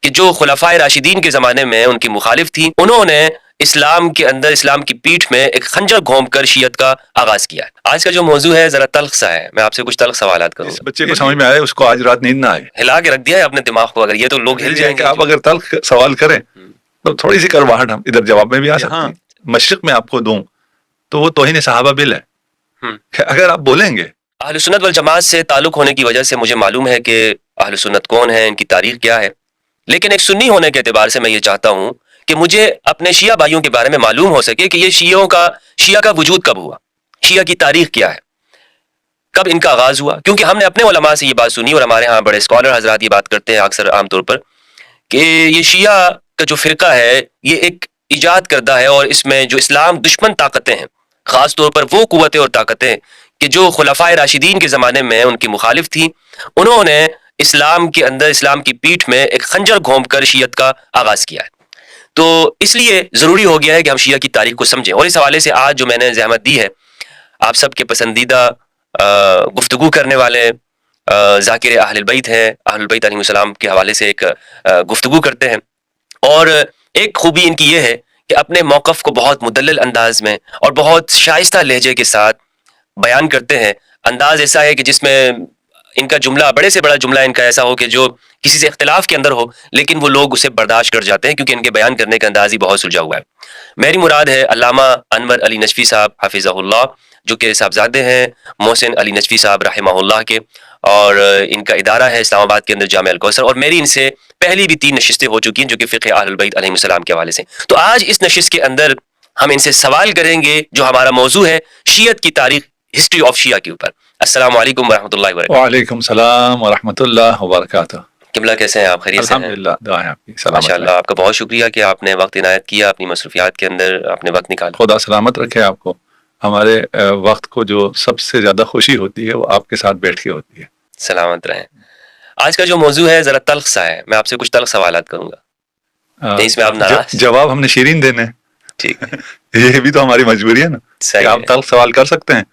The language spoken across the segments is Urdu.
کہ جو خلفائے راشدین کے زمانے میں ان کی مخالف تھی، انہوں نے اسلام کے اندر اسلام کی پیٹھ میں ایک خنجر گھونپ کر شیعت کا آغاز کیا ہے۔ آج کا جو موضوع ہے ذرا تلخ سا ہے، میں آپ سے کچھ تلخ سوالات کروں اس بچے کو سمجھ میں آئے، اس کو آج رات نیند نہ آئے، ہلا کے رکھ دیا ہے اپنے دماغ کو، اگر یہ تو لوگ ہل جائیں گے۔ آپ اگر تلخ سوال کریں تو تھوڑی سی کرواہٹ ہم ادھر جواب میں بھی آ سکتے ہیں۔ مشرق میں آپ کو دوں تو وہ توہین صحابہ بل ہے، اگر آپ بولیں گے۔ اہل سنت والجماعت سے تعلق ہونے کی وجہ سے مجھے معلوم ہے کہ اہل سنت کون ہیں، ان کی تاریخ کیا ہے، لیکن ایک سنی ہونے کے اعتبار سے میں یہ چاہتا ہوں کہ مجھے اپنے شیعہ بھائیوں کے بارے میں معلوم ہو سکے کہ یہ شیعہ کا وجود کب ہوا، شیعہ کی تاریخ کیا ہے، کب ان کا آغاز ہوا، کیونکہ ہم نے اپنے علماء سے یہ بات سنی اور ہمارے ہاں بڑے اسکالر حضرات یہ بات کرتے ہیں اکثر عام طور پر کہ یہ شیعہ کا جو فرقہ ہے یہ ایک ایجاد کردہ ہے، اور اس میں جو اسلام دشمن طاقتیں ہیں، خاص طور پر وہ قوتیں اور طاقتیں کہ جو خلفائے راشدین کے زمانے میں ان کی مخالف تھی، انہوں نے اسلام کے اندر اسلام کی پیٹھ میں ایک خنجر گھونپ کر شیعت کا آغاز کیا ہے۔ تو اس لیے ضروری ہو گیا ہے کہ ہم شیعہ کی تاریخ کو سمجھیں، اور اس حوالے سے آج جو میں نے زحمت دی ہے، آپ سب کے پسندیدہ گفتگو کرنے والے ذاکر اہل البیت ہیں، اہل البیت علیہ السلام کے حوالے سے ایک گفتگو کرتے ہیں، اور ایک خوبی ان کی یہ ہے کہ اپنے موقف کو بہت مدلل انداز میں اور بہت شائستہ لہجے کے ساتھ بیان کرتے ہیں۔ انداز ایسا ہے کہ جس میں ان کا جملہ، بڑے سے بڑا جملہ ان کا ایسا ہو کہ جو کسی سے اختلاف کے اندر ہو لیکن وہ لوگ اسے برداشت کر جاتے ہیں، کیونکہ ان کے بیان کرنے کا انداز ہی بہت سلجھا ہوا ہے۔ میری مراد ہے علامہ انور علی نجفی صاحب حفظہ اللہ، جو کہ صاحبزادے ہیں محسن علی نجفی صاحب رحمہ اللہ کے، اور ان کا ادارہ ہے اسلام آباد کے اندر جامع الکوثر، اور میری ان سے پہلی بھی 3 نشستیں ہو چکی ہیں جو کہ فقہ اہل البیت علیہ السلام کے حوالے سے۔ تو آج اس نشست کے اندر ہم ان سے سوال کریں گے جو ہمارا موضوع ہے شیعت کی تاریخ، ہسٹری آف شیعہ کے اوپر۔ السلام علیکم ورحمۃ اللہ وبرکاتہ۔ وعلیکم السلام ورحمۃ اللہ وبرکاتہ۔ قبلہ کیسے ہیں آپ؟ خیریت سے ہیں؟ الحمدللہ، دعا ہے آپ کی، سلامت ماشاء اللہ، آپ کا بہت شکریہ کہ آپ نے وقت عنایت کیا، اپنی مصروفیات کے اندر آپ نے وقت نکالا۔ خدا سلامت رکھے آپ کو۔ ہمارے وقت کو جو سب سے زیادہ خوشی ہوتی ہے وہ آپ کے ساتھ بیٹھ کے ہوتی ہے۔ سلامت رہیں۔ آج کا جو موضوع ہے ذرا تلخ سا ہے، میں آپ سے کچھ تلخ سوالات کروں گا، اس میں آپ ناراض؟ جواب ہم نے شیرین دینے ہیں، ٹھیک ہے، یہ بھی تو ہماری مجبوری ہے نا کہ آپ تلخ سوال کر سکتے ہیں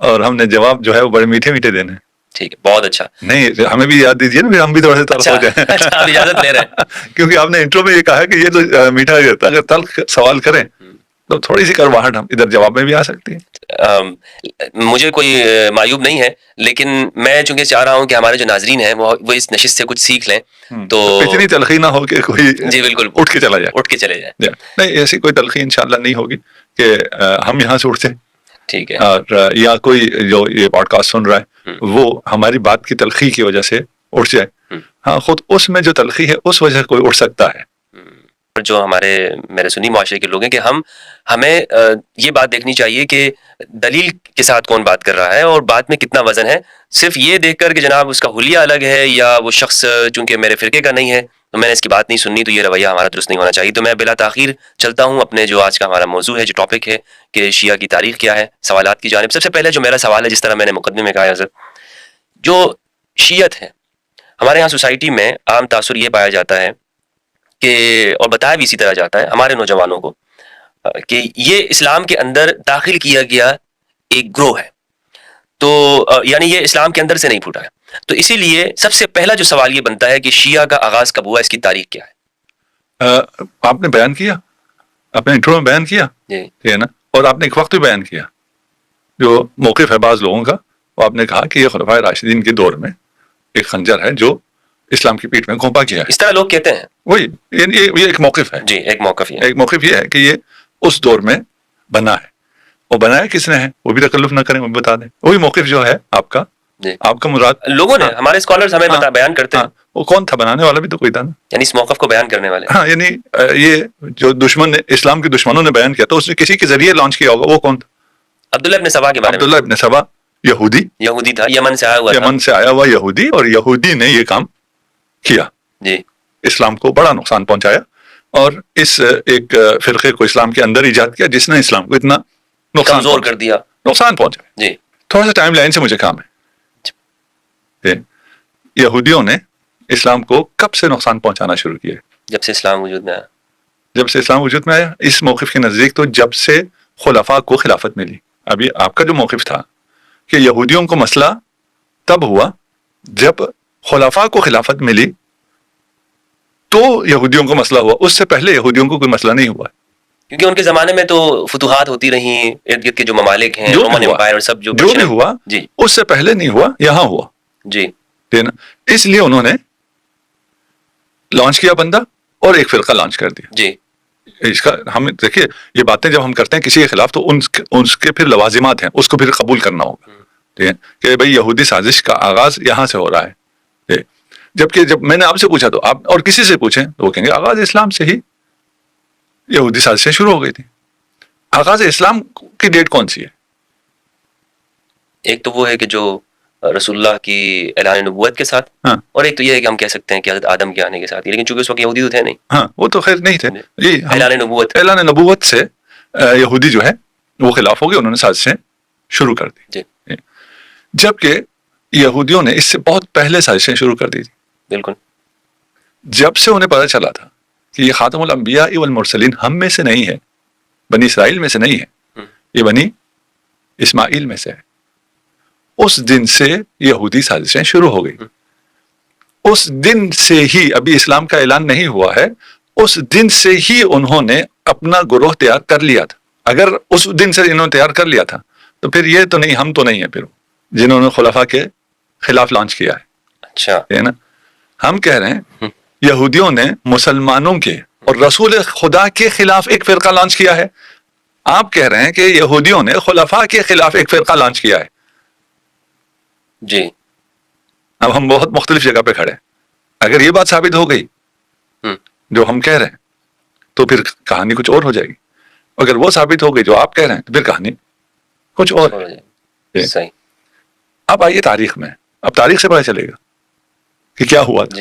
اور ہم نے جواب جو ہے وہ بڑے میٹھے میٹھے دینے ہیں۔ ٹھیک ہے، بہت اچھا۔ نہیں، ہمیں بھی یاد دیجیے نا، پھر ہم بھی تھوڑے سے تلخ ہو جائیں۔ آپ اجازت لے رہے ہیں؟ کیونکہ آپ نے انٹرو میں یہ کہا کہ یہ تو میٹھا ہی رہتا ہے، اگر تلخ سوال کریں تو تھوڑی سی کرواہٹ ہم ادھر جواب میں بھی آ سکتی ہے۔ مجھے کوئی معیوب نہیں ہے، لیکن میں چونکہ چاہ رہا ہوں کہ ہمارے جو ناظرین ہیں وہ اس نشست سے کچھ سیکھ لیں، تو اتنی تلخی نہ ہو کہ کوئی جی بالکل اٹھ کے چلا جائے، اٹھ کے چلے جائیں۔ نہیں، ایسی کوئی تلخی انشاءاللہ نہیں ہوگی کہ ہم یہاں سے اٹھتے، ٹھیک ہے، اور یا کوئی جو یہ پوڈ کاسٹ سن رہا ہے وہ ہماری بات کی تلخی کی وجہ سے اٹھ جائے۔ ہاں، خود اس میں جو تلخی ہے اس وجہ سے کوئی اٹھ سکتا ہے۔ جو میرے سنی معاشرے کے لوگ ہیں کہ ہمیں یہ بات دیکھنی چاہیے کہ دلیل کے ساتھ کون بات کر رہا ہے اور بات میں کتنا وزن ہے۔ صرف یہ دیکھ کر کہ جناب اس کا حلیہ الگ ہے یا وہ شخص چونکہ میرے فرقے کا نہیں ہے تو میں نے اس کی بات نہیں سننی، تو یہ رویہ ہمارا درست نہیں ہونا چاہیے۔ تو میں بلا تاخیر چلتا ہوں اپنے جو آج کا ہمارا موضوع ہے، جو ٹاپک ہے کہ شیعہ کی تاریخ کیا ہے، سوالات کی جانب۔ سب سے پہلے جو میرا سوال ہے، جس طرح میں نے مقدمے میں کہا حضرت، جو شیعت ہے ہمارے یہاں سوسائٹی میں عام تاثر یہ پایا جاتا ہے کہ، اور بتایا بھی اسی طرح جاتا ہے ہمارے نوجوانوں کو، کہ یہ اسلام کے اندر داخل کیا گیا ایک گروہ ہے، تو یعنی یہ اسلام کے اندر سے نہیں پھوٹا ہے۔ تو اسی لیے سب سے پہلا جو سوال یہ بنتا ہے کہ شیعہ کا آغاز کب ہوا، اس کی تاریخ کیا ہے؟ آپ نے بیان کیا، اپنے انٹرو میں بیان کیا، ٹھیک ہے نا، اور آپ نے ایک وقت بھی بیان کیا جو موقف ہے بعض لوگوں کا، وہ آپ نے کہا کہ یہ خلفائے راشدین کے دور میں ایک خنجر ہے جو اسلام کی پیٹھ میں گھونپا گیا ہے۔ اس طرح لوگ کہتے ہیں، وہی یہ ایک موقف ہے۔ جی، ایک موقف یہ ہے کہ یہ اس دور میں بنا ہے، وہ بنایا کس نے ہے وہ بھی تکلف نہ کریں، وہ بھی بتا دیں۔ وہی موقف جو ہے آپ کا مراد لوگوں نے، ہمارے اسکالرز ہمیں بیان کرتے ہیں، وہ کون تھا؟ بنانے والا بھی تو کوئی تھا نا، یعنی اس موقف کو بیان کرنے والے۔ ہاں، یعنی یہ جو دشمن اسلام کے دشمنوں نے بیان کیا تو اس نے کسی کے ذریعے لانچ کیا ہوگا، وہ کون تھا؟ عبداللہ ابن سبا کے بارے میں۔ عبداللہ ابن سبا یہودی تھا، یمن سے آیا ہوا، یمن سے آیا ہوا یہودی، اور یہودی نے یہ کام کیا، جی، اسلام کو بڑا نقصان پہنچایا، اور اس ایک فرقے کو اسلام کے اندر ایجاد کیا جس نے اسلام کو اتنا کمزور کر دیا، نقصان پہنچایا۔ جی، تھوڑا سا ٹائم لائن سے مجھے کام ہے۔ یہودیوں نے اسلام کو کب سے نقصان پہنچانا شروع کیا؟ جب سے اسلام وجود میں آیا۔ جب سے اسلام وجود میں آیا، اس موقف کے نزدیک تو جب سے خلفاء کو خلافت ملی۔ ابھی آپ کا جو موقف تھا کہ یہودیوں کو مسئلہ تب ہوا جب خلفاء کو خلافت ملی، تو یہودیوں کو مسئلہ ہوا، اس سے پہلے یہودیوں کو کوئی مسئلہ نہیں ہوا، کیونکہ ان کے زمانے میں تو فتوحات ہوتی رہی، ارد گرد کے جو ممالک ہیں، رومن امپائر اور سب جو بھی ہوا جی اس سے پہلے نہیں ہوا، یہاں ہوا جی نا، اس لیے انہوں نے لانچ کیا بندہ اور ایک فرقہ لانچ کر دیا جی۔ اس کا ہم دیکھیے یہ باتیں جب ہم کرتے ہیں کسی کے خلاف تو ان کے پھر لوازمات ہیں، اس کو پھر قبول کرنا ہوگا، ٹھیک ہے کہ بھائی یہودی سازش کا آغاز یہاں سے ہو رہا ہے، جبکہ جب میں نے آپ سے پوچھا تو آپ اور کسی سے پوچھیں تو وہ کہیں گے آغاز اسلام سے ہی یہودی سازشیں شروع ہو گئی تھی۔ آغاز اسلام کی ڈیٹ کون سی ہے؟ ایک تو وہ ہے کہ جو رسول اللہ کی اعلان نبوت کے ساتھ، اور ایک تو یہ ہے کہ ہم کہہ سکتے ہیں کہ حضرت آدم کے آنے کے ساتھ، لیکن چونکہ اس وقت یہودی تو تھے نہیں، ہاں وہ تو خیر نہیں تھے، اعلان نبوت سے یہودی جو ہے وہ خلاف ہو گئے، انہوں نے سازشیں شروع کر دی جی، جبکہ یہودیوں نے اس سے بہت پہلے سازشیں شروع کر دی تھی۔ بالکل، جب سے انہیں پتہ چلا تھا کہ یہ خاتم الانبیاء والمرسلین ہم میں سے نہیں ہے، بنی اسرائیل میں سے نہیں ہے، یہ بنی اسماعیل میں سے ہے، اس دن سے یہودی سازشیں شروع ہو گئی۔ اس دن سے ہی، ابھی اسلام کا اعلان نہیں ہوا ہے، اس دن سے ہی انہوں نے اپنا گروہ تیار کر لیا تھا۔ اگر اس دن سے انہوں نے تیار کر لیا تھا تو پھر یہ تو نہیں، ہم تو نہیں ہیں پھر جنہوں نے خلفاء کے خلاف لانچ کیا ہے۔ اچھا، ہے نا، ہم کہہ رہے ہیں یہودیوں نے مسلمانوں کے اور رسول خدا کے خلاف ایک فرقہ لانچ کیا ہے، آپ کہہ رہے ہیں کہ یہودیوں نے خلفاء کے خلاف ایک فرقہ لانچ کیا ہے۔ جی، اب ہم بہت مختلف جگہ پہ کھڑے ہیں، اگر یہ بات ثابت ہو گئی جو ہم کہہ رہے ہیں تو پھر کہانی کچھ اور ہو جائے گی، اگر وہ ثابت ہو گئی جو آپ کہہ رہے ہیں تو پھر کہانی کچھ اور ہے۔ صحیح۔ اب آئیے تاریخ میں، اب تاریخ سے پتہ چلے گا کہ کیا ہوا تھا۔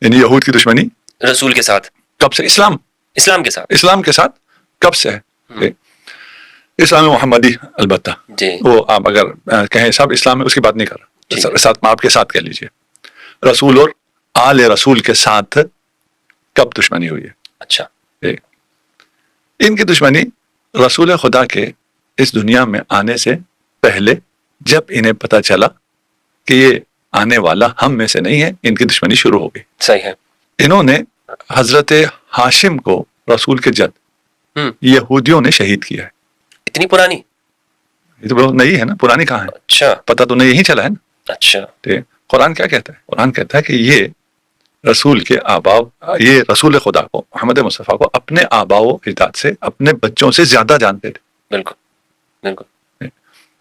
یعنی یہود کی دشمنی رسول کے ساتھ کب سے؟ اسلام کے ساتھ کب سے ہے؟ اسلام محمدی البتہ وہ آپ اگر کہیں سب اسلام میں اس کی بات نہیں کر رہا، ساتھ آپ کے ساتھ کہہ لیجئے رسول اور آل رسول کے ساتھ کب دشمنی ہوئی ہے؟ اچھا، ان کی دشمنی رسول خدا کے اس دنیا میں آنے سے پہلے، جب انہیں پتہ چلا کہ یہ آنے والا ہم میں سے نہیں ہے، ان کی دشمنی شروع ہو گئی۔ صحیح ہے۔ انہوں نے حضرت ہاشم کو، رسول کے جد، یہودیوں نے شہید کیا ہے۔ اتنی پرانی؟ یہ تو بہت نئی ہے نا، پرانی کہاں ہے؟ اچھا، پتہ تو نہیں یہی چلا ہے نا۔ اچھا، قرآن کیا کہتا ہے؟ قرآن کہتا ہے کہ یہ رسول کے آباء، یہ رسول خدا کو، محمد مصطفیٰ کو اپنے آباء و اجداد سے، اپنے بچوں سے زیادہ جانتے تھے۔ بالکل بالکل۔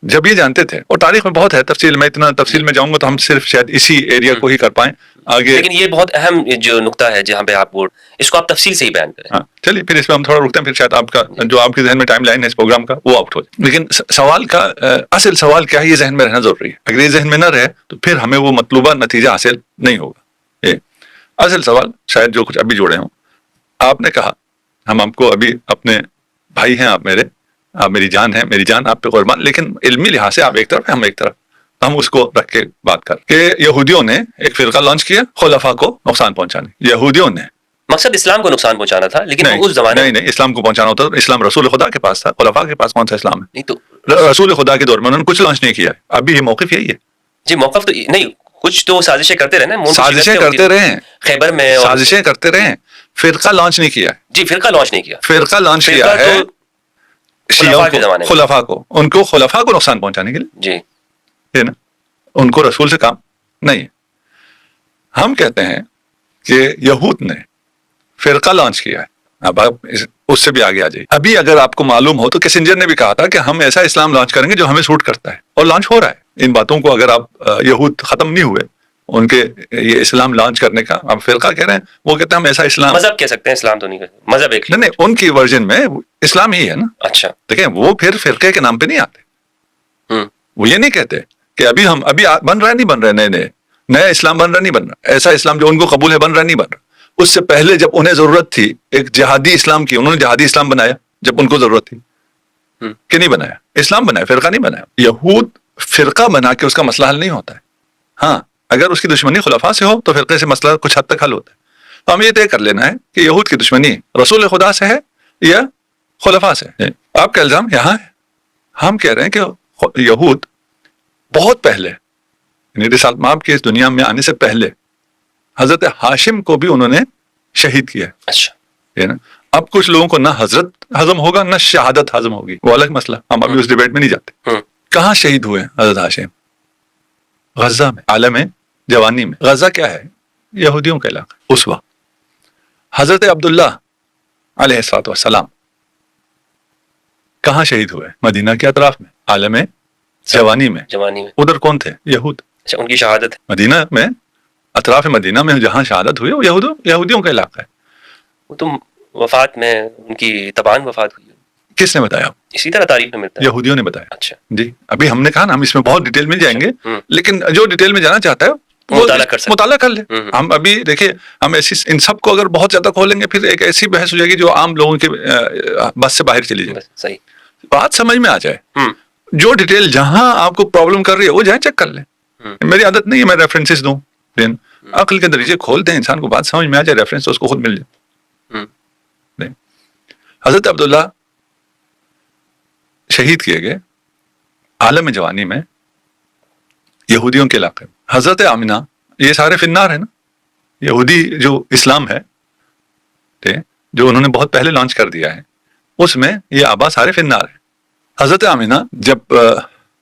جب یہ جانتے تھے، اور تاریخ میں بہت ہے تفصیل، میں اتنا تفصیل میں جاؤں گا تو ہم صرف شاید اسی ایریا کو ہی کر پائیں آگے، لیکن یہ بہت اہم جو نقطہ ہے جہاں پہ آپ اس کو آپ تفصیل سے ہی بیان کریں۔ ہاں چلیے پھر اس میں ہم تھوڑا رکتے ہیں، پھر شاید آپ کا جو آپ کے ذہن میں ٹائم لائن ہے اس پروگرام کا وہ آؤٹ ہو جائے۔ لیکن سوال کا اصل سوال کیا ہے، یہ ذہن میں رہنا ضروری ہے۔ اگر یہ ذہن میں نہ رہے تو پھر ہمیں وہ مطلوبہ نتیجہ حاصل نہیں ہوگا۔ یہ اصل سوال شاید جو کچھ ابھی جوڑے ہوں، آپ نے کہا ہم آپ کو ابھی اپنے بھائی ہیں، آپ میرے، آپ میری جان ہیں، میری جان آپ پہ قربان، لیکن علمی لحاظ سے آپ ایک طرف ہیں، ہم ایک طرف، ہم اس کو رکھ کے بات کر کہ یہودیوں نے ایک فرقہ لانچ کیا خلفاء کو نقصان پہنچانے۔ یہودیوں نے مقصد اسلام کو نقصان پہنچانا تھا، لیکن اس زمانے نہیں اسلام کو پہنچانا ہوتا، اسلام رسول خدا کے پاس تھا، خلفاء کے پاس کون سا اسلام ہے؟ نہیں تو رسول خدا کے دور میں انہوں نے کچھ لانچ نہیں کیا، ابھی یہ موقف یہی ہے۔ جی موقف تو نہیں، کچھ تو سازشیں کرتے رہے نا، سازشیں کرتے رہے، خیبر میں سازشیں کرتے رہے، فرقہ لانچ نہیں کیا۔ جی فرقہ لانچ نہیں کیا، فرقہ لانچ کیا ہے خلفاء کو، ان کو خلفاء کو نقصان پہنچانے کے لیے، جی ہے نا، ان کو رسول سے کام نہیں ہے۔ ہم کہتے ہیں کہ یہود نے فرقہ لانچ کیا ہے۔ اب آپ اس سے بھی آگے آ جائیے۔ ابھی اگر آپ کو معلوم ہو تو کیسنجر نے بھی کہا تھا کہ ہم ایسا اسلام لانچ کریں گے جو ہمیں سوٹ کرتا ہے، اور لانچ ہو رہا ہے۔ ان باتوں کو اگر آپ یہود ختم نہیں ہوئے ان کے یہ اسلام لانچ کرنے کا، آپ فرقہ کہہ رہے ہیں، وہ کہتے ہیں ہم ایسا اسلام، مذہب کہہ سکتے ہیں، اسلام تو نہیں کہتے، مذہب ایک نہیں، ان کی ورژن میں اسلام ہی ہے نا۔ اچھا دیکھیں وہ پھر فرقے کے نام پہ نہیں آتے، وہ یہ نہیں کہتے کہ ابھی ہم ابھی بن رہا ہے، نہیں بن رہا، نیا اسلام بن رہا نہیں بن رہا، ایسا اسلام جو ان کو قبول ہے بن رہا نہیں بن رہا۔ اس سے پہلے جب انہیں ضرورت تھی ایک جہادی اسلام کی، انہوں نے جہادی اسلام بنایا جب ان کو ضرورت تھی، کہ نہیں بنایا، اسلام بنایا، فرقہ نہیں بنایا۔ یہود فرقہ بنا کے اس کا مسئلہ حل نہیں ہوتا ہے۔ ہاں اگر اس کی دشمنی خلفاء سے ہو تو فرقے سے مسئلہ کچھ حد تک حل ہوتا ہے۔ تو ہم یہ طے کر لینا ہے کہ یہود کی دشمنی رسول خدا سے ہے یا خلفاء سے ہے۔ آپ کا الزام یہاں ہے، ہم کہہ رہے ہیں کہ یہود بہت پہلے، یعنی رسالت مآب کی اس دنیا میں آنے سے پہلے، حضرت ہاشم کو بھی انہوں نے شہید کیا ہے. اچھا. ہے نا. اب کچھ لوگوں کو نہ حضرت ہضم ہوگا نہ شہادت ہضم ہوگی, وہ الگ مسئلہ, ہم ابھی اس ڈیبیٹ میں نہیں جاتے. کہاں شہید ہوئے حضرت ہاشم؟ غزہ میں, عالم جوانی میں. غزہ کیا ہے؟ یہودیوں کا علاقہ. اس وقت حضرت عبداللہ علیہ الصلوۃ والسلام کہاں شہید ہوئے؟ مدینہ کے اطراف میں, عالم جوانی میں. ادھر کون تھے؟ یہود. اچھا, ان کی شہادت مدینہ میں, اطراف مدینہ میں جہاں شہادت ہوئی وہ یہودیوں کا علاقہ ہے. وہ تو وفات میں ان کی تبان وفات ہوئی. کس نے بتایا؟ اسی طرح تاریخ میں ملتا ہے. یہودیوں نے بتایا. اچھا جی, ابھی ہم نے کہا نا ہم اس میں بہت ڈیٹیل مل جائیں گے, لیکن جو ڈیٹیل میں جانا چاہتا ہے مطالعہ کر لے. ہم ابھی دیکھیں, ہم ایسی ان سب کو اگر بہت زیادہ کھولیں گے پھر ایک ایسی بحث ہو جائے گی جو عام لوگوں کے بس سے باہر چلی جائے. صحیح بات سمجھ میں آ جائے. جو ڈیٹیل جہاں آپ کو پرابلم کر رہی ہے وہ جائیں چیک کر لیں. میری عادت نہیں ہے میں ریفرنسز دوں, عقل کے دریچے کھولتے ہیں, انسان کو بات سمجھ میں آ جائے, ریفرنس تو اس کو خود مل جائے. حضرت عبداللہ شہید کیے گئے عالم جوانی میں, یہودیوں کے علاقے میں. حضرت آمنہ, یہ سارے فی النار ہیں نا. یہودی جو اسلام ہے جو انہوں نے بہت پہلے لانچ کر دیا ہے, اس میں یہ آبا سارے فی النار ہیں. حضرت آمنہ جب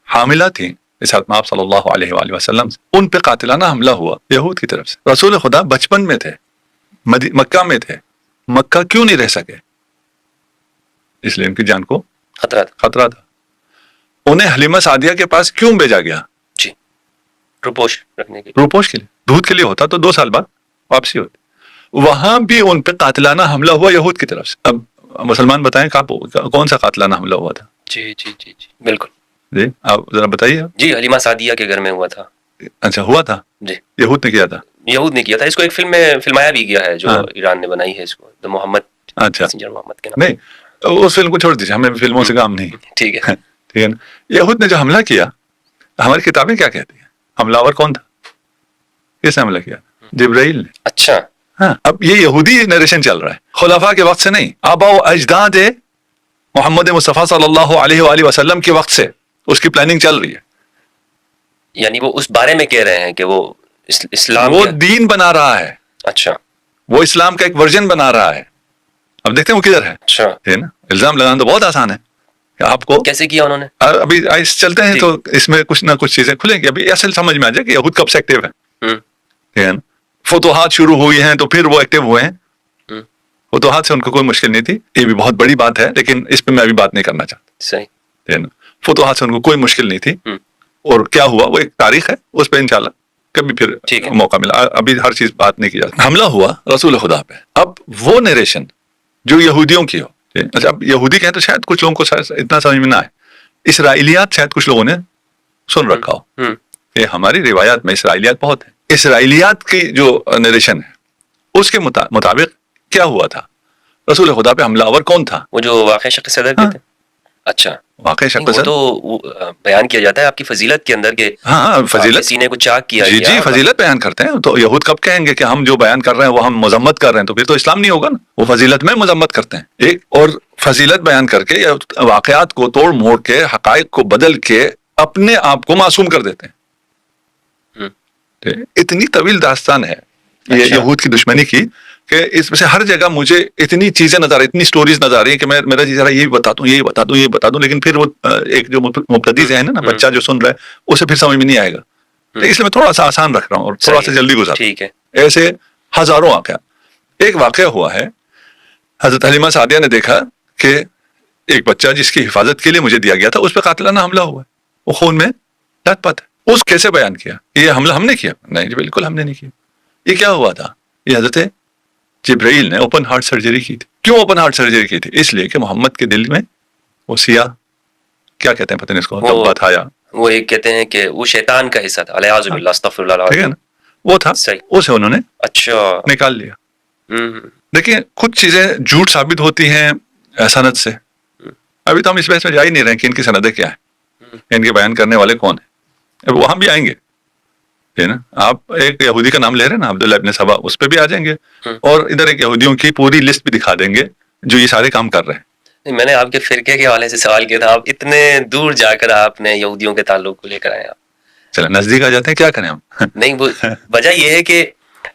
حاملہ تھیں رسالت مآب صلی اللہ علیہ وآلہ وسلم سے, ان پہ قاتلانہ حملہ ہوا یہود کی طرف سے. رسول خدا بچپن میں تھے, مکہ میں تھے. مکہ کیوں نہیں رہ سکے؟ اس لیے ان کی جان کو خطرہ تھا. انہیں حلیمہ سعدیہ کے پاس کیوں بھیجا گیا؟ جی, روپوش رکھنے کے روپوش کے لیے, دودھ کے لیے ہوتا تو 2 سال بعد واپسی ہوتی. وہاں بھی ان پہ قاتلانہ حملہ ہوا یہود کی طرف سے. اب مسلمان بتائیں کون سا قاتلانہ حملہ ہوا تھا؟ جی جی جی جی بالکل. جی آپ ذرا بتائیے. جی, حلیمہ سعدیہ کے گھر میں ہوا تھا. اچھا, ہوا تھا. جی, یہود نے کیا تھا. یہود نے کیا تھا. اس کو ایک فلم میں فلمایا بھی گیا ہے جو ایران نے بنائی ہے, اس کو محمد. اچھا, محمد کے نام. نہیں اس فلم کو چھوڑ دیجیے, ہمیں فلموں سے کام نہیں. ٹھیک ہے ٹھیک ہے نا. یہود نے جو حملہ کیا, ہماری کتابیں کیا کہتی ہیں؟ حملہ آور کون تھا؟ کس نے حملہ کیا؟ جبرائیل نے. اچھا, ہاں, اب یہ یہودی نریشن چل رہا ہے, خلفاء کے وقت سے نہیں. آبا و اجداد محمد مصطفیٰ صلی اللہ علیہ وآلہ وسلم کے وقت سے اس کی پلاننگ چل رہی ہے. یعنی وہ اس بارے میں کہہ رہے ہیں کہ وہ اسلام وہ دین بنا رہا ہے. اچھا, وہ اسلام کا ایک ورژن بنا رہا ہے. اب دیکھتے ہیں وہ کدھر ہے. اچھا, ہے نا. الزام لگانا تو بہت آسان ہے. آپ کو کیسے کیا انہوں نے؟ ابھی آئس چلتے ہیں تو اس میں کچھ نہ کچھ چیزیں کھلیں گی. ابھی اصل سمجھ میں آ جائے کہ یہود کب سے ایکٹیو ہے. فتوحات شروع ہوئی ہیں تو پھر وہ ایکٹیو ہوئے ہیں. فتوحات سے ان کو کوئی مشکل نہیں تھی. یہ بھی بہت بڑی بات ہے, لیکن اس پہ میں ابھی بات نہیں کرنا چاہتا. صحیح ہے نا. فتوحات سے ان کو کوئی مشکل نہیں تھی. اور کیا ہوا وہ ایک تاریخ ہے, اس پہ انشاءاللہ کبھی پھر موقع ملا. ابھی ہر چیز بات نہیں کی جاتی. حملہ ہوا رسول خدا پہ. اب وہ نیریشن جو یہودیوں کی ہو, اچھا اب یہودی کہیں تو شاید کچھ لوگوں کو اتنا سمجھ میں نہ آئے. اسرائیلیات شاید کچھ لوگوں نے سن رکھا ہو کہ ہماری روایات میں اسرائیلیات بہت ہیں. اسرائیلیات کی جو نیریشن ہے اس کے مطابق کیا ہوا تھا؟ رسول خدا پہ حملہ آور کون تھا؟ وہ جو واقع شق صدر کے تھے. اچھا, واقع شق صدر تو بیان کیا جاتا ہے آپ کی فضیلت کے اندر کہ ہاں فضیلت سینے کو چاک کیا. جی جی, فضیلت بیان کرتے ہیں. تو یہود کب کہیں گے کہ ہم جو بیان کر رہے ہیں وہ ہم مذمت کر رہے ہیں؟ تو پھر تو اسلام نہیں ہوگا نا. وہ فضیلت میں مذمت کرتے ہیں. ایک اور فضیلت بیان کر کے یا واقعات کو توڑ موڑ کے حقائق کو بدل کے اپنے آپ کو معصوم کر دیتے ہیں. اتنی طویل داستان ہے یہ یہود کی دشمنی کی کہ اس میں سے ہر جگہ مجھے اتنی چیزیں نظر آ رہی, اتنی سٹوریز نظر آ رہی ہیں کہ میں میرا جی ذرا یہ بتا دوں, لیکن پھر وہ ایک جو مبتدی ذہن ہے نا, بچہ جو سن رہا ہے اسے پھر سمجھ میں نہیں آئے گا. تو اس لیے میں تھوڑا سا آسان رکھ رہا ہوں اور تھوڑا سا جلدی گزار. ٹھیک ہے. ایسے ہزاروں واقعات. ایک واقعہ ہوا ہے, حضرت حلیمہ سعدیہ نے دیکھا کہ ایک بچہ جس کی حفاظت کے لیے مجھے دیا گیا تھا اس پہ قاتلانہ حملہ ہوا ہے, وہ خون میں لت پت ہے. اس کیسے بیان کیا؟ یہ حملہ ہم نے کیا؟ نہیں جی بالکل ہم نے نہیں کیا. یہ کیا ہوا تھا؟ یہ حضرت جبرائیل نے اوپن ہارٹ سرجری کی تھی. کیوں اوپن ہارٹ سرجری کی تھی؟ اس لیے کہ محمد کے دل میں وہ سیاہ کیا کہتے ہیں پتہ نہیں اس کو, دبا تھا یا وہ ایک کہتے ہیں کہ وہ شیطان کا حصہ تھا. الیاذ باللہ, استغفر اللہ العظیم. ٹھیک ہے نا, وہ تھا. اسے انہوں نے اچھا نکال لیا. دیکھیں کچھ چیزیں جھوٹ ثابت ہوتی ہیں سند سے. ابھی تو ہم اس بحث میں جا ہی نہیں رہے کہ ان کی سندیں کیا ہیں, ان کے بیان کرنے والے کون ہیں. وہاں بھی آئیں گے نا. آپ ایک یہودی کا نام لے رہے ہیں نا, عبداللہ ابن سبا, اس پہ بھی آ جائیں گے. اور ادھر ایک یہودیوں کی پوری لسٹ بھی دکھا دیں گے جو یہ سارے کام کر رہے ہیں. میں نے آپ کے فرقے کے حوالے سے سوال کیا تھا, آپ اتنے دور جا کر آپ نے یہودیوں کے تعلق کو لے کر آئے. آپ چلو نزدیک آ جاتے ہیں, کیا کریں ہم. نہیں, وہ وجہ یہ ہے کہ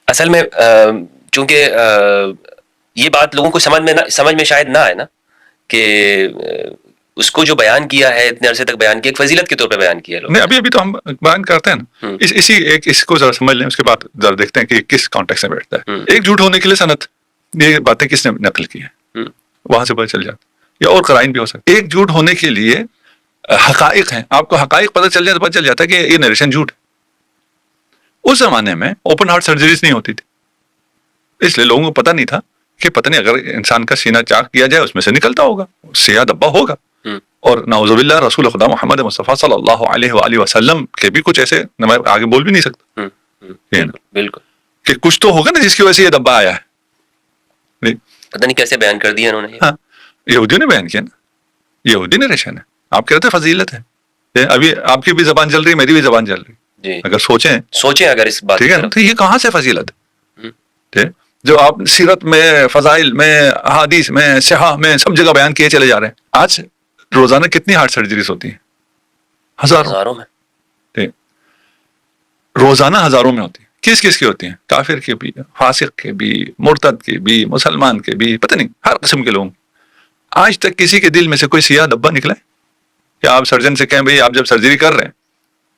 اصل میں چونکہ یہ بات لوگوں کو سمجھ میں شاید نہ آئے نا کہ اس کو جو بیان کیا ہے اتنے عرصے تک بیان کیا ایک فضیلت کے طور پہ بیان کیا ہے. نہیں ابھی تو ہم بیان کرتے ہیں نا, اس کو ذرا سمجھ لیں, اس کے بعد ذرا دیکھتے ہیں کہ کس کانٹیکس میں بیٹھتا ہے. ایک جھوٹ ہونے کے لیے سند, یہ باتیں کس نے نقل کی ہے, وہاں سے پتہ چل جاتا, یا اور قرائن بھی ہو سکتا ہے. ایک جھوٹ ہونے کے لیے حقائق ہیں, آپ کو حقائق پتہ چل جائے تو پتہ چل جاتا ہے کہ یہ نریشن جھوٹ ہے. اس زمانے میں اوپن ہارٹ سرجریز نہیں ہوتی تھی, اس لیے لوگوں کو پتہ نہیں تھا کہ پتہ نہیں اگر انسان کا سینہ چاک کیا جائے اس میں سے نکلتا ہوگا, سیاہ دبا ہوگا. اور نعوذ باللہ رسول خدا محمد مصطفیٰ صلی اللہ علیہ وآلہ وسلم کے بھی کچھ ایسے, میں آگے بول بھی نہیں سکتا بالکل کہ کچھ تو ہوگا نا جس کی وجہ سے یہ دبا آیا ہے. پتہ نہیں کیسے بیان کر دیا انہوں نے. ہاں یہودیوں نے بیان کیا نا, یہودی نریشن ہے. آپ کہتے ہیں فضیلت ہے, ابھی آپ کی بھی زبان چل رہی, میری بھی زبان چل رہی, اگر سوچیں اگر اس بات, ٹھیک ہے, تو یہ کہاں سے فضیلت ہے جو آپ سیرت میں, فضائل میں, احادیث میں, صحاح میں سب جگہ بیان کیے چلے جا رہے ہیں. آج روزانہ کتنی ہارٹ سرجریز ہوتی ہیں؟ ہزاروں میں, روزانہ ہزاروں میں ہوتی ہیں. کس کس کی ہوتی ہیں؟ کافر کے بھی, فاسق کے بھی, مرتد کے بھی, مسلمان کے بھی, پتہ نہیں ہر قسم کے لوگ. آج تک کسی کے دل میں سے کوئی سیاہ دبا نکلا ہے کہ آپ سرجن سے کہیں بھئی آپ جب سرجری کر رہے ہیں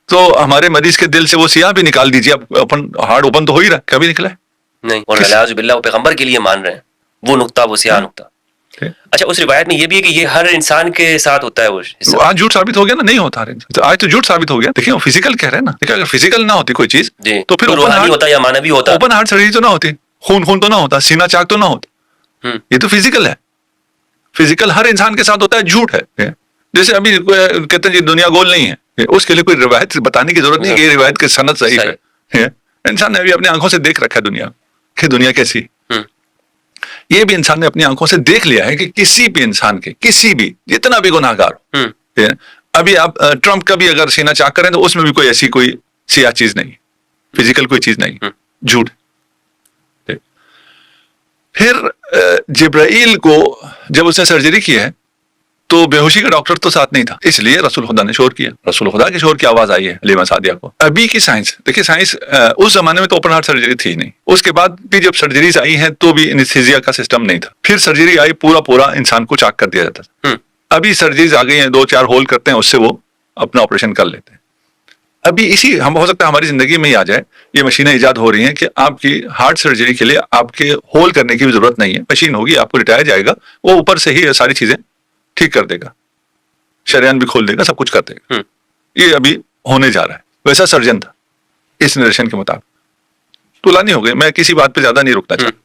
تو ہمارے مریض کے دل سے وہ سیاہ بھی نکال دیجیے, اب ہارٹ اوپن تو ہو ہی رہا, کبھی نکلا ہے نہیں. اور نعوذ باللہ وہ پیغمبر کے لیے مان رہے ہیں وہ نقطہ, وہ سیاہ نقطہ. اچھا اس روایت میں یہ بھی ہے کہ یہ ہر انسان کے ساتھ ہوتا ہے. وہ آج جھوٹ ثابت ہو گیا نا, نہیں ہوتا آج تو جھوٹ ثابت ہو گیا. دیکھیں فزیکل کہہ رہے ہیں نا, اگر فزیکل نہ ہوتی کوئی چیز تو پھر روحانی ہوتا یا مانوی ہوتا, اوپن ہارٹ سرجری تو نہ ہوتی, خون تو نہ ہوتا, سینہ چاک تو نہ ہوتا. یہ تو فزیکل ہے, فزیکل ہر انسان کے ساتھ ہوتا ہے. جھوٹ ہے جیسے ابھی کہتے ہیں جی دنیا گول نہیں ہے, اس کے لیے کوئی روایت بتانے کی ضرورت نہیں کہ یہ روایت کی سند صحیح ہے. انسان نے ابھی اپنی آنکھوں سے دیکھ رکھا ہے دنیا کہ دنیا کیسی. یہ بھی انسان نے اپنی آنکھوں سے دیکھ لیا ہے کہ کسی بھی انسان کے, کسی بھی جتنا بھی گناہ گار ہو, ابھی آپ ٹرمپ کا بھی اگر سینہ چاک کریں تو اس میں بھی کوئی ایسی کوئی سیاہ چیز نہیں, فزیکل کوئی چیز نہیں, جھوٹ. پھر جبرائیل کو جب اس نے سرجری کی ہے تو بے ہوشی کا ڈاکٹر تو ساتھ نہیں تھا, اس لیے رسول خدا نے شور کیا, رسول خدا کے شور کی آواز آئی ہے حلیمہ سعدیہ کو. ابھی کی سائنس دیکھیے, سائنس اس زمانے میں تو اوپن ہارٹ سرجری تھی نہیں, اس کے بعد بھی جب سرجریز آئی ہیں تو بھی انستھیزیا کا سسٹم نہیں تھا. پھر سرجری آئی, پورا انسان کو چاک کر دیا جاتا تھا. ابھی سرجریز آ گئی ہیں, 2-4 ہول کرتے ہیں, اس سے وہ اپنا آپریشن کر لیتے ہیں. ابھی اسی ہم ہو سکتا ہے ہماری زندگی میں ہی آ جائے یہ مشینیں ایجاد ہو رہی ہیں کہ آپ کی ہارٹ سرجری کے لیے آپ کے ہول کرنے کی بھی ضرورت نہیں ہے, مشین ہوگی, آپ کو لٹایا جائے گا, وہ اوپر سے ہی ساری چیزیں ٹھیک کر دے گا, شریان بھی کھول دے گا, سب کچھ کر دے گا. یہ ابھی ہونے جا رہا ہے. ویسا سرجن تھا اس نریشن کے مطابق. طولانی ہو گئی, میں کسی بات پہ زیادہ نہیں رکنا چاہتا.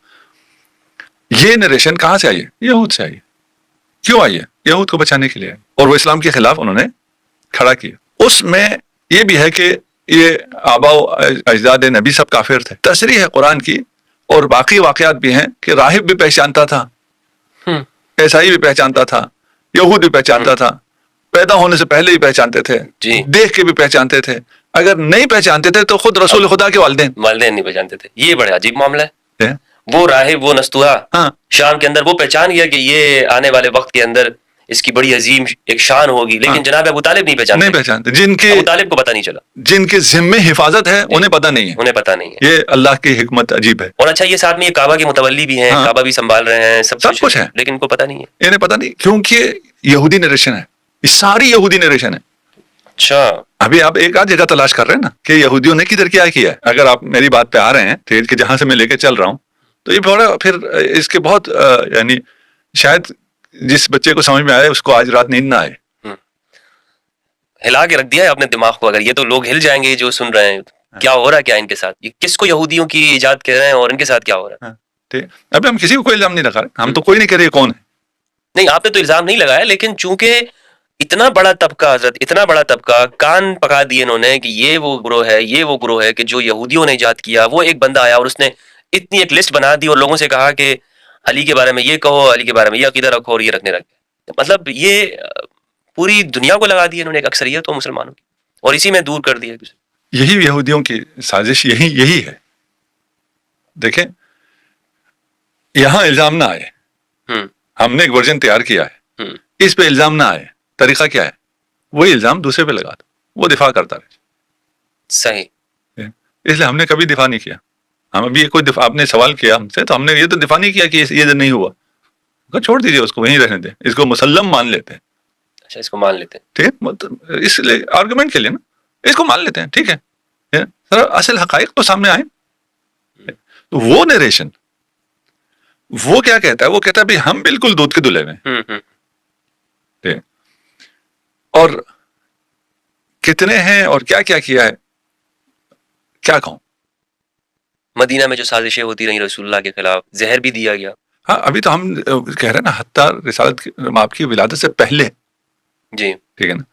یہ نریشن کہاں سے آئی ہے؟ یہود سے آئی ہے. کیوں آئی ہے؟ یہود کو بچانے کے لیے آئی, اور وہ اسلام کے خلاف انہوں نے کھڑا کیا. اس میں یہ بھی ہے کہ یہ آبا و اجداد نبی سب کافر تھے. تصریح ہے قرآن کی, اور باقی واقعات بھی ہیں کہ راہب بھی پہچانتا تھا, عیسائی بھی پہچانتا تھا, یہود بھی پہچانتا تھا, پیدا ہونے سے پہلے ہی پہچانتے تھے, دیکھ کے بھی پہچانتے تھے. اگر نہیں پہچانتے تھے تو خود رسول خدا کے والدین نہیں پہچانتے تھے. یہ بڑا عجیب معاملہ ہے. وہ راہب, وہ نستوہا شام کے اندر, وہ پہچان گیا کہ یہ آنے والے وقت کے اندر اس کی بڑی عظیم ایک شان ہوگی, لیکن جناب ابو طالب نہیں پہچانتے. جن کے ابو طالب کو پتہ نہیں چلا, جن کے ذمے حفاظت ہے انہیں پتہ نہیں ہے. یہ اللہ کی حکمت عجیب ہے. اور اچھا یہ ساتھ میں یہ کعبہ کے متولی بھی ہیں, کعبہ بھی سنبھال رہے ہیں, سب کچھ ہے, لیکن ان کو پتہ نہیں ہے. انہیں پتہ نہیں, کیونکہ یہودی نریشن ہے, یہ ساری یہودی نریشن ہے. اچھا ابھی آپ ایک آدھ جگہ تلاش کر رہے ہیں نا کہ یہودیوں نے کدھر کیا ہے. اگر آپ میری بات پہ آ رہے ہیں کہ جہاں سے میں لے کے چل رہا ہوں, تو یہ بڑا پھر اس کے بہت یعنی شاید جس بچے کو سمجھ میں آئے اس کو آج رات نیند نہ آئے. ہلا کے رکھ دیا ہے اپنے دماغ کو. اگر یہ تو لوگ ہل جائیں گے جو سن رہے ہیں, کیا ہو رہا ہے, کیا ان کے ساتھ, یہ کس کو یہودیوں کی ایجاد کہہ رہے ہیں اور ان کے ساتھ کیا ہو رہا ہے. ابھی ہم کسی کو کوئی الزام نہیں لگا رہے, ہم تو کوئی نہیں کہہ رہے کون ہے. نہیں آپ نے تو الزام نہیں لگایا, لیکن چونکہ اتنا بڑا طبقہ, حضرت اتنا بڑا طبقہ کان پکا دیے انہوں نے کہ یہ وہ گروہ ہے, یہ وہ گروہ ہے کہ جو یہودیوں نے ایجاد کیا. وہ ایک بندہ آیا اور اس نے اتنی ایک لسٹ بنا دی اور لوگوں سے کہا کہ علی کے بارے میں یہ کہو, علی کے بارے میں یہ عقیدہ رکھو, اور یہ رکھنے لگ گئے. مطلب یہ پوری دنیا کو لگا دی انہوں نے, ایک اکثریت ہو مسلمانوں کی, اور اسی میں دور کر دیا. یہی یہودیوں کی سازش یہی ہے. دیکھیں یہاں الزام نہ آئے, ہم نے ایک ورژن تیار کیا ہے, اس پہ الزام نہ آئے. طریقہ کیا ہے؟ وہی الزام دوسرے پہ لگا دو, وہ دفاع کرتا رہے. صحیح. اس لیے ہم نے کبھی دفاع نہیں کیا. ہم ابھی کوئی دفاع، آپ نے سوال کیا ہم سے تو ہم نے یہ تو دفاع نہیں کیا کہ یہ نہیں ہوا، چھوڑ دیجیے اس کو، وہیں رہنے دیں، اس کو مسلم مان لیتے ہیں. اچھا اس کو مان لیتے ہیں، ٹھیک ہے، اس لیے آرگومنٹ کے لیے نا اس کو مان لیتے ہیں، ٹھیک ہے. سر اصل حقائق تو سامنے آئے. وہ نریشن وہ کیا کہتا ہے؟ وہ کہتا ہے بھائی ہم بالکل دودھ کے دلہے میں، اور کتنے ہیں اور کیا کیا کیا ہے کیا کہوں. مدینہ میں جو سازشیں ہوتی رہی رسول اللہ کے خلاف، زہر بھی دیا گیا. ہاں ابھی تو ہم کہہ رہے ہیں نا حتیٰ رسالت آپ کی ولادت سے پہلے، جی ٹھیک ہے نا،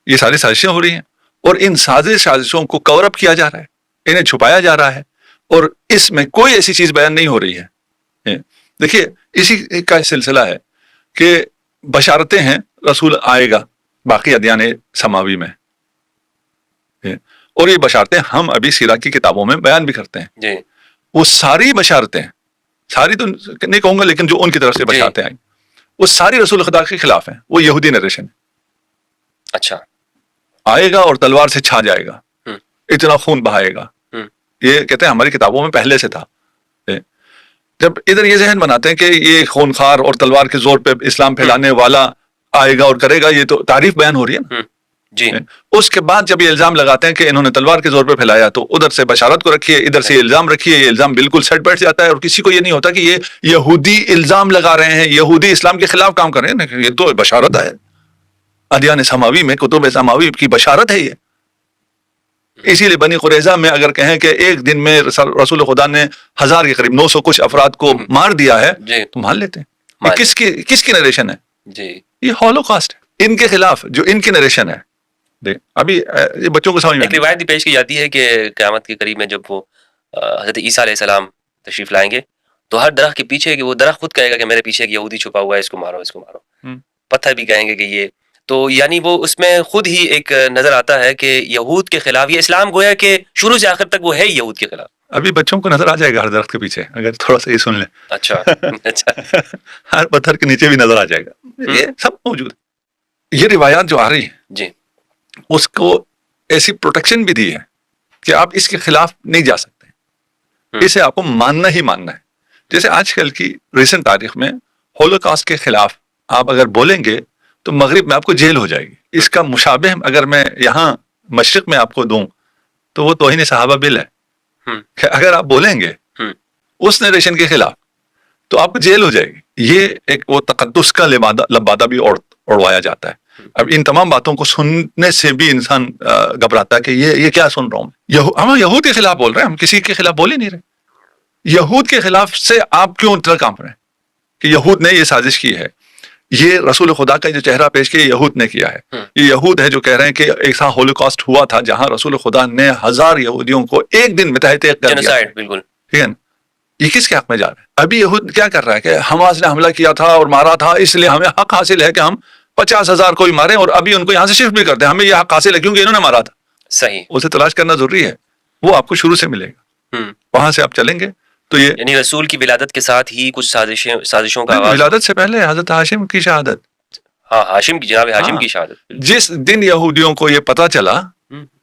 یہ ساری سازشیں ہو رہی ہیں اور ان سازشوں کو کور اپ کیا جا رہا ہے، انہیں چھپایا جا رہا ہے، اور اس میں کوئی ایسی چیز بیان نہیں ہو رہی ہے. دیکھیے اسی کا سلسلہ ہے کہ بشارتیں ہیں رسول آئے گا باقی ادیان سماوی میں، اور یہ بشارتیں ہم ابھی سیرہ کی کتابوں میں بیان بھی کرتے ہیں. جی وہ ساری بشارتیں، ساری تو نہیں کہوں گا لیکن جو ان کی طرف سے بشارتیں آئیں وہ ساری رسول خدا کے خلاف ہیں. وہ یہودی نریشن ہے. اچھا آئے گا اور تلوار سے چھا جائے گا، اتنا خون بہائے گا، یہ کہتے ہیں ہماری کتابوں میں پہلے سے تھا. جب ادھر یہ ذہن بناتے ہیں کہ یہ خونخوار اور تلوار کے زور پہ اسلام پھیلانے والا آئے گا اور کرے گا، یہ تو تعریف بیان ہو رہی ہے نا. جی اس کے بعد جب یہ الزام لگاتے ہیں کہ انہوں نے تلوار کے زور پہ پھیلایا، تو ادھر سے بشارت کو رکھیے، ادھر سے الزام رکھیے، یہ الزام بالکل سیٹ بیٹھ جاتا ہے اور کسی کو یہ نہیں ہوتا کہ یہ یہودی الزام لگا رہے ہیں، یہودی اسلام کے خلاف کام کر رہے ہیں. یہ تو بشارت ہے، ادیان سماوی میں، کتب سماوی کی بشارت ہے یہ. اسی لیے بنی قریظہ میں اگر کہیں کہ ایک دن میں رسول خدا نے 1000 کے قریب 900 کچھ افراد کو مار دیا ہے، تو مان لیتے ہیں. یہ کس کی نریشن ہے؟ جی یہ ہولوکاسٹ ہے، ان کے خلاف جو ان کی نریشن ہے. ابھی یہ بچوں کو سمجھ میں ایک روایت بھی پیش کی جاتی ہے کہ قیامت کے قریب میں جب وہ حضرت عیسیٰ علیہ السلام تشریف لائیں گے تو ہر درخت کے پیچھے کہ وہ درخت خود کہے گا کہ میرے پیچھے ایک یہودی چھپا ہوا ہے، اس کو مارو، اس کو مارو. پتھر بھی کہیں گے کہ یہ تو، یعنی وہ اس میں خود ہی ایک نظر آتا ہے کہ یہود کے خلاف یہ اسلام گویا کہ شروع سے آخر تک وہ ہے یہود کے خلاف. ابھی بچوں کو نظر آ جائے گا ہر درخت کے پیچھے، اگر تھوڑا سا یہ سن لیں. اچھا اچھا ہر پتھر کے نیچے بھی نظر آ جائے گا، یہ سب موجود ہے. یہ روایات جو آ رہی ہیں جی اس کو ایسی پروٹیکشن بھی دی ہے کہ آپ اس کے خلاف نہیں جا سکتے، اسے آپ کو ماننا ہی ماننا ہے. جیسے آج کل کی ریسنٹ تاریخ میں ہولوکاسٹ کے خلاف آپ اگر بولیں گے تو مغرب میں آپ کو جیل ہو جائے گی. اس کا مشابہ اگر میں یہاں مشرق میں آپ کو دوں تو وہ توہین صحابہ بل ہے کہ اگر آپ بولیں گے اس نریشن کے خلاف تو آپ کو جیل ہو جائے گی. یہ ایک وہ تقدس کا لبادہ بھی اڑوایا جاتا ہے. اب ان تمام باتوں کو سننے سے بھی انسان گھبراتا ہے کہ یہ کیا سن رہا ہوں. ہم یہود کے خلاف بول رہے ہیں، ہم کسی کے خلاف بول ہی نہیں رہے. یہود کے خلاف سے آپ کیوں اتنا کام رہے ہیں کہ یہود نے یہ سازش کی ہے؟ یہ رسول خدا کا جو چہرہ پیش کیا یہود نے کیا ہے. یہ یہود ہے جو کہہ رہے ہیں کہ ایک سا ہولوکاسٹ ہوا تھا جہاں رسول خدا نے 1000 یہودیوں کو ایک دن میں تہہ کر دیا. بالکل ٹھیک ہے نا. یہ کس کے حق میں جا رہا ہے؟ ابھی یہود کیا کر رہا ہے کہ حماس نے حملہ کیا تھا اور مارا تھا، اس لیے ہمیں حق حاصل ہے کہ ہم 50,000 کو ہی ماریں، اور ابھی ان کو یہاں سے شفٹ بھی کرتے ہیں. ہمیں یہ حق حاصل ہے کیونکہ انہوں نے مارا تھا. صحیح، اسے تلاش کرنا ضروری ہے، وہ آپ کو شروع سے ملے گا. وہاں سے آپ چلیں گے تو یہ یعنی رسول کی ولادت کے ساتھ ہی کچھ سازشوں کا آغاز. ولادت سے پہلے حضرت ہاشم کی شہادت، ہاں ہاشم کی، جناب ہاشم کی شہادت. جس دن یہودیوں کو یہ پتا چلا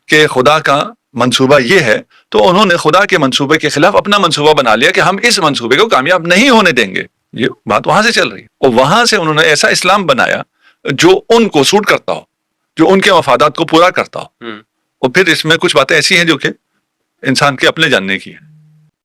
کہ خدا کا منصوبہ یہ ہے تو انہوں نے خدا کے منصوبے کے خلاف اپنا منصوبہ بنا لیا کہ ہم اس منصوبے کو کامیاب نہیں ہونے دیں گے. یہ بات وہاں سے چل رہی ہے، اور وہاں سے انہوں نے ایسا اسلام بنایا جو ان کو سوٹ کرتا ہو، جو ان کے مفادات کو پورا کرتا ہو. اور پھر اس میں کچھ باتیں ایسی ہیں جو کہ انسان کے اپنے جاننے کی ہیں.